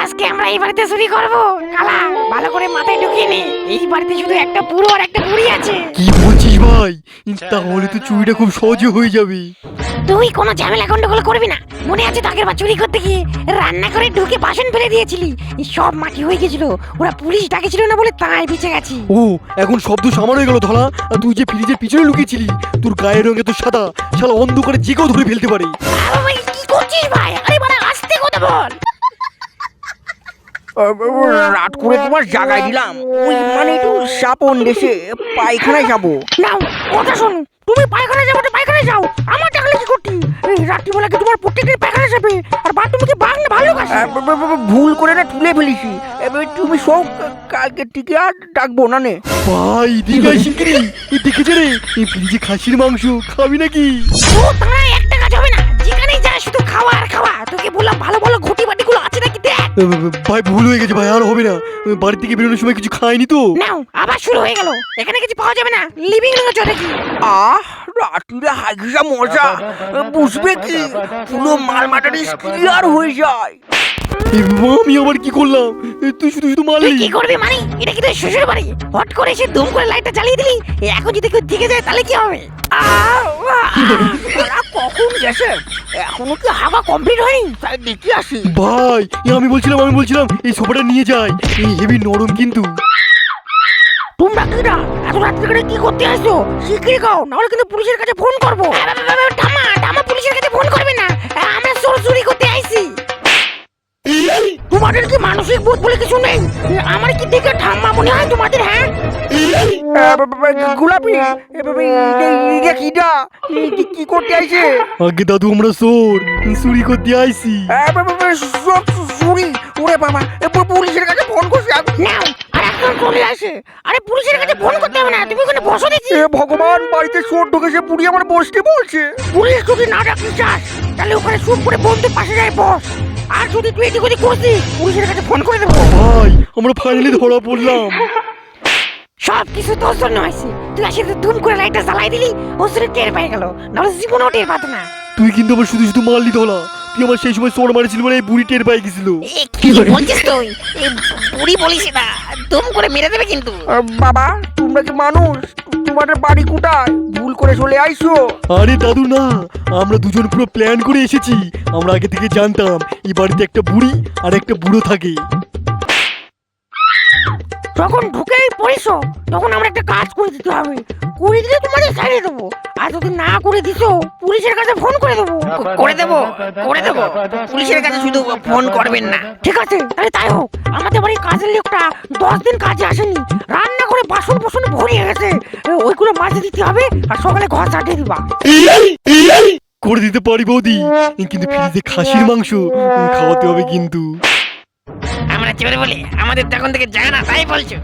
আজকে আমরা এই বাড়িতে চুরি করব। কালা ভালো করে মাথায় ঢুকিয়ে নে, এই বাড়িতে শুধু একটা বুড়ো আর একটা বুড়ি আছে। কি বলছিস ভাই? তাহলে তো চুরিটা খুব সহজে হয়ে যাবে। তুই কোনো ঝামেলা গন্ডগোল করবি না। মনে আছে তো আগের বার চুরি করতে গিয়ে রান্না করে ঢুকে বাসন ফেলে দিয়েছিলি, সব মাটি হয়ে গেছিল। ওরা পুলিশ ডাকেছিল না বলে তাই বেঁচে গেছি। ও এখন শব্দ সামার হয়ে গেল ধলা। আর তুই যে ফ্রিজের পিছনে লুকিয়েছিলি, তোর গায়ের রঙে তো সাদা, শালা অন্ধকারে যে কেউ ধরে ফেলতে পারে। আরে ভাই কি করছিস ভাই? আরে বাড়া আস্তে কথা বল। রাত করে তোমার জাগাই দিলাম, ওই মানে একটু সাপন দেশে পায়খানায় যাবো। নাও কথা শোন, তুমি পায়খানা যাবো তো পায়খানা যাও, আমার টাকা কি করতি? এই রাত্রিবেলা কি তোমার প্রত্যেকদিন পায়খানা যাবে? আর বাথরুমে কি বাঘ না ভালো কাছে? ভুল করে না তুলে ফেলেছি। এবার তুমি সব কালকে টিকে আর ডাকবো না নে। ভাই দিঘাই শিগগিরি দেখেছে রে, এই ফ্রিজে খাসির মাংস খাবি নাকি? ও তারা একটা কাজ হবে না, যেখানেই যা শুধু খাওয়া আর খাওয়া। তোকে বললাম ভালো ভালো ঘটি বাটিগুলো আছে নাকি দেখ। ভাই ভুল হয়ে গেছে ভাই, আর হবে না। বাড়ি থেকে বেরোনোর সময় কিছু খাইনি তো। নাও আবার শুরু হয়ে গেল, এখানে কিছু পাওয়া যাবে না। লিভিং রুমে চলে কি? রাত্রিরে হাইসা মজা বুঝবে কি, পুরো মাল মাটারি ক্লিয়ার হয়ে যায়। আমি আবার কি করলাম? তুই শুধু শুধু তুই মারলি। কি করবি মানে? এটা কি তোর শ্বশুর বাড়ি? হট করে এসে দুম করে লাইটটা জ্বালিয়ে দিলি। এখন যদি কেউ দিকে যায় তাহলে কি হবে? কখন গেছে? এখনো কি হাগা কমপ্লিট হয়নি? তাই দেখি আসি। ভাই আমি বলছিলাম এই সোফাটা নিয়ে যাই, এই হেভি নরম কিন্তু। তোমরা কিরা এত রাত্রি করে কি করতে আসছো? শিগগিরই খাও, নাহলে কিন্তু পুলিশের কাছে ফোন করবো। থামা থামা, পুলিশের কাছে ফোন করবে না, আমরা চুরি করতে আইছি। তোমাদের কি মানসিক বোধ বলে কিছু নেই? আমার কি দেখে ঠাম্মা মনে হয় তোমাদের? হ্যাঁ গোলাপি কি করতে আইছে? আগে দাদু আমরা চুরি করতে আইছি। সব চুরি? ওরে বাবা, পুলিশের কাছে ফোন করছি। নাও আর এখন চলে আসে। আরে পুলিশের কাছে ফোন করতে হবে না, তুমি ওখানে বসো দেখি। ভগবান, বাড়িতে চোর ঢুকেছে, বুড়ি আমার বসতে বলছে। পুলিশ যদি না ডাকতে চাস তাহলে ওখানে চুপ করে বন্ধুর পাশে যায় বস। আর যদি তুই এদিক ওদিক করছিস, পুলিশের কাছে ফোন করে দেবো। ভাই আমরা ফাইনালি ধরা পড়লাম। সব কিছু তোর জন্য হয়েছে। তুই আসে ধুম করে লাইটটা জ্বালাই দিলি, ও শুধু টের পেয়ে গেল, নাহলে জীবনও টের পাত না। তুই কিন্তু আবার শুধু শুধু মারলি ধলা। তুই আমার সেই সময় চোর মারিছিল বলে এই বুড়ি টের পাই গেছিল। কি বলছিস তুই? এই বুড়ি বলিস না, দুম করে মেরে দেবে কিন্তু। বাবা, তোমরা কি মানুষ? তোমাদের বাড়ি কোথায়? ভুল করে চলে আইছো। আরে দাদু না, আমরা দুজন পুরো প্ল্যান করে এসেছি। আমরা আগে থেকে জানতাম এই বাড়িতে একটা বুড়ি আর একটা বুড়ো থাকে। যখন ঢুকেই পড়েছো তখন আমরা একটা কাজ করে দিতে হবে। করে দিলে তোমাদের ছাড়িয়ে দেবো, আর যদি না করে দিছো পুলিশের কাছে ফোন করে দেবো। করে দেবো। পুলিশের কাছে শুধু ফোন করবেন না। ঠিক আছে তাহলে তাই হোক। আমাদের বাড়ির কাজের লোকটা 10 দিন কাজে আসেনি, রান্না করে বাসন বাসন ভরিয়ে গেছে। ওইগুলো মাঝে দিতে হবে আর সকালে ঘর ঝাঁটিয়ে দিবা। করে দিতে পারি বৌদি, কিন্তু ফ্রিজে খাসির মাংস খাওয়াতে হবে কিন্তু। আমরা চোর বলে আমাদের তখন থেকে যায় না, তাই বলছো?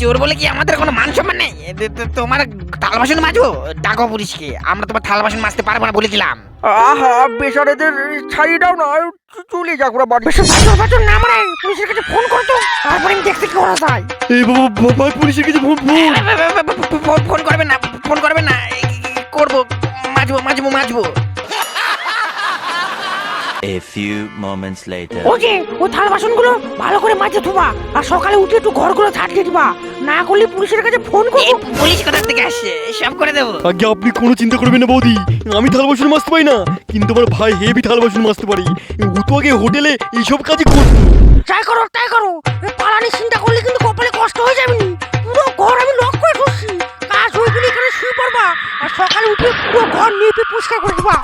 চোর বলে কি আমাদের কোনো মান সম্মান নেই? তোমার থাল বাসন মাজো, ডাকো পুলিশকে। আমরা তোমার থাল বাসন মাজতে পারবো না বলেছিলাম। আহা, বেচারাদের ছাড়িয়ে দাও না, চলে যাক ওরা বাড়ি। বাসন না মারাই পুলিশের কাছে ফোন করতো, তারপরে আমি দেখতে কি করা যায়। এই বাবা পুলিশের কাছে ফোন। ফোন করবেন না, করবো, মাজবো। A few moments later. ওই থাল বাসনগুলো ভালো করে মাজে ধোবা, আর সকালে উঠে একটু ঘরগুলো ঝাঁটিয়ে দিবা। না করলে পুলিশের কাছে ফোন করবো। পুলিশ কোথা থেকে আসছে, সব করে দেবো। আগে আপনি কোনো চিন্তা করবেন না বৌদি, আমি থাল বাসন মাজতে পারি না, কিন্তু আমার ভাই হেভি থাল বাসন মাজতে পারি। ও তো আগে হোটেলে এইসব কাজই করতো। ট্রাই করো। পালানি চিন্তা করলে কিন্তু কপালে কষ্ট হয়ে যাবে। পুরো ঘর আমি লক করে ঢুকছি, কাজ হয়ে গেলে এখানে শুয়ে পড়বা, আর সকালে উঠে পুরো ঘর নিয়ে পরিষ্কার করে দিবা।